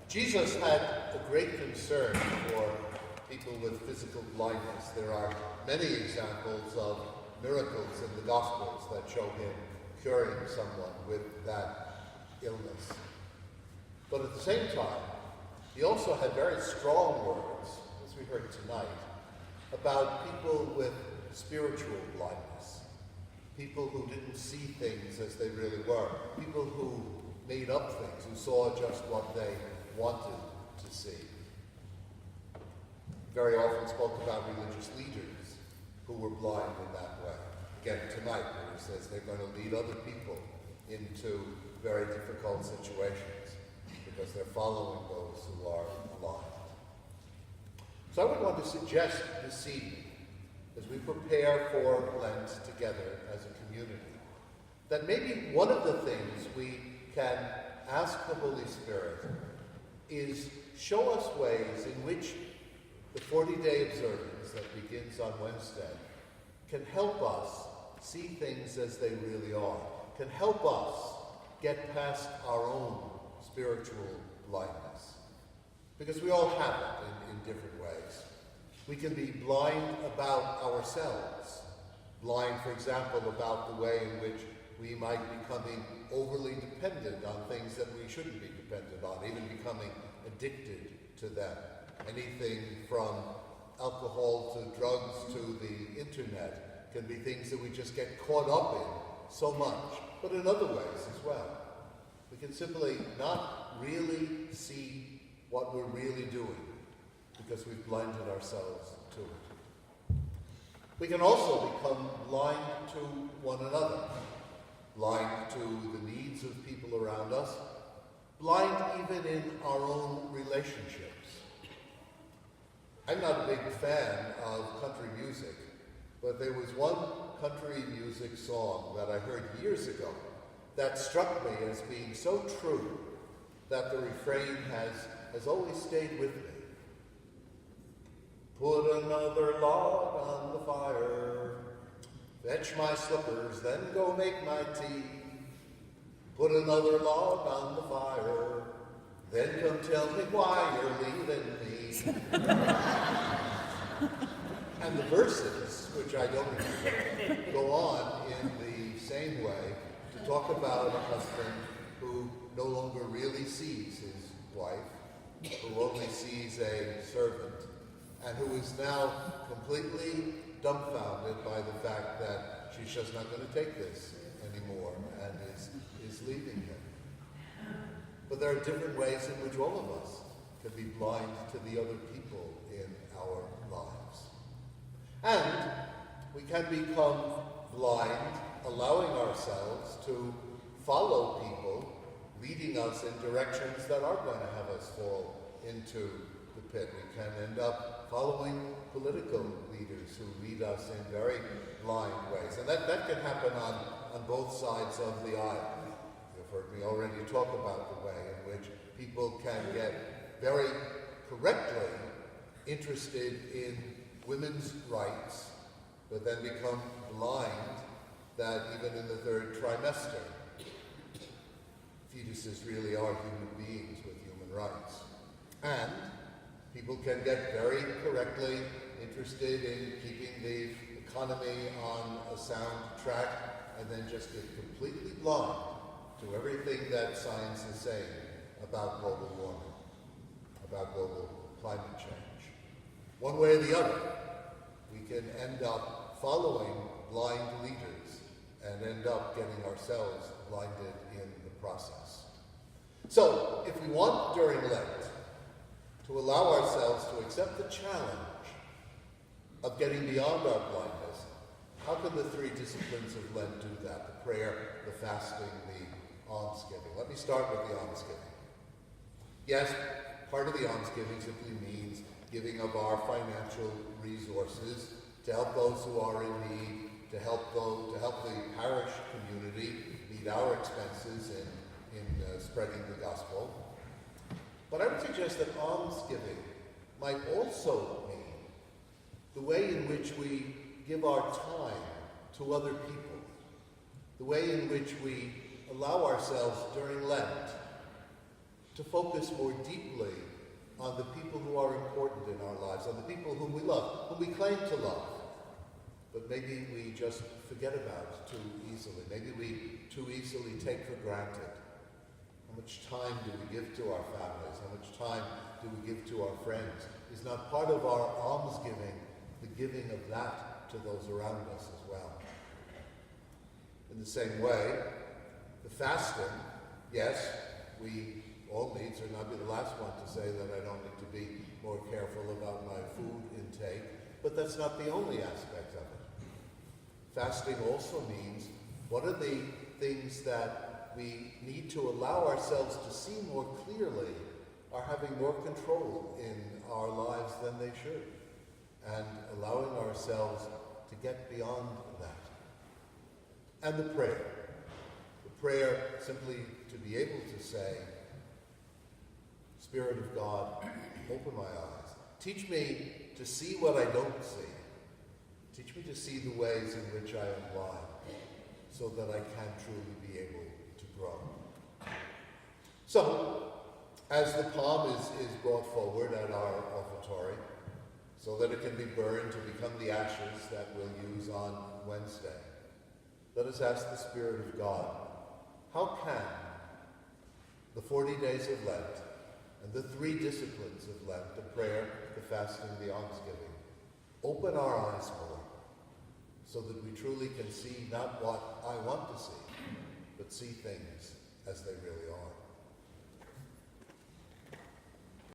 Jesus had a great concern for people with physical blindness. There are many examples of miracles in the Gospels that show him curing someone with that illness. But at the same time, he also had very strong words, as we heard tonight, about people with spiritual blindness, people who didn't see things as they really were, people who made up things, who saw just what they wanted to see. Very often spoke about religious leaders who were blind in that way. Again, tonight, where he says they're going to lead other people into very difficult situations because they're following those who are blind. So I would want to suggest this evening, as we prepare for Lent together as a community, that maybe one of the things we can ask the Holy Spirit is show us ways in which the 40-day observance that begins on Wednesday can help us see things as they really are, can help us get past our own spiritual blindness. Because we all have it in different ways. We can be blind about ourselves, blind, for example, about the way in which we might be becoming overly dependent on things that we shouldn't be dependent on, even becoming addicted to them. Anything from alcohol to drugs to the internet can be things that we just get caught up in so much, but in other ways as well. We can simply not really see what we're really doing because we've blinded ourselves to it. We can also become blind to one another, blind to the needs of people around us, blind even in our own relationships. I'm not a big fan of country music, but there was one country music song that I heard years ago that struck me as being so true that the refrain has always stayed with me. Put another log on the fire, fetch my slippers, then go make my tea. Put another log on the fire, then come tell me why you're leaving me. And the verses, which I don't remember, go on in the same way to talk about a husband who no longer really sees his wife, who only sees a servant, and who is now completely dumbfounded by the fact that she's just not going to take this anymore and is leaving him. But there are different ways in which all of us can be blind to the other people in our lives. And we can become blind, allowing ourselves to follow people, leading us in directions that are going to have us fall into the pit. We can end up following political leaders who lead us in very blind ways. And that can happen on both sides of the aisle. You've heard me already talk about the way in which people can get very correctly interested in women's rights, but then become blind that even in the third trimester, fetuses really are human beings with human rights. And people can get very correctly interested in keeping the economy on a sound track and then just get completely blind to everything that science is saying about global warming, about global climate change. One way or the other, we can end up following blind leaders and end up getting ourselves blinded in the process. So, if we want during Lent to allow ourselves to accept the challenge of getting beyond our blindness, how can the three disciplines of Lent do that? The prayer, the fasting, the almsgiving. Let me start with the almsgiving. Yes, part of the almsgiving simply means giving of our financial resources to help those who are in need, to help the parish community meet our expenses in spreading the gospel. But I would suggest that almsgiving might also mean the way in which we give our time to other people, the way in which we allow ourselves during Lent to focus more deeply on the people who are important in our lives, on the people whom we love, whom we claim to love, but maybe we just forget about too easily. Maybe we too easily take for granted. How much time do we give to our families? How much time do we give to our friends? Is not part of our almsgiving the giving of that to those around us as well? In the same way, the fasting, yes, we all need, so not be the last one to say that I don't need to be more careful about my food intake, but that's not the only aspect of it. Fasting also means what are the things that we need to allow ourselves to see more clearly are having more control in our lives than they should, and allowing ourselves to get beyond that. And the prayer simply to be able to say, Spirit of God, open my eyes. Teach me to see what I don't see. Teach me to see the ways in which I am blind, so that I can truly be able to grow. So, as the palm is brought forward at our offertory, so that it can be burned to become the ashes that we'll use on Wednesday, let us ask the Spirit of God, how can the 40 days of Lent and the 3 disciplines of Lent, the prayer, the fasting, the almsgiving, open our eyes more, so that we truly can see not what I want to see, but see things as they really are.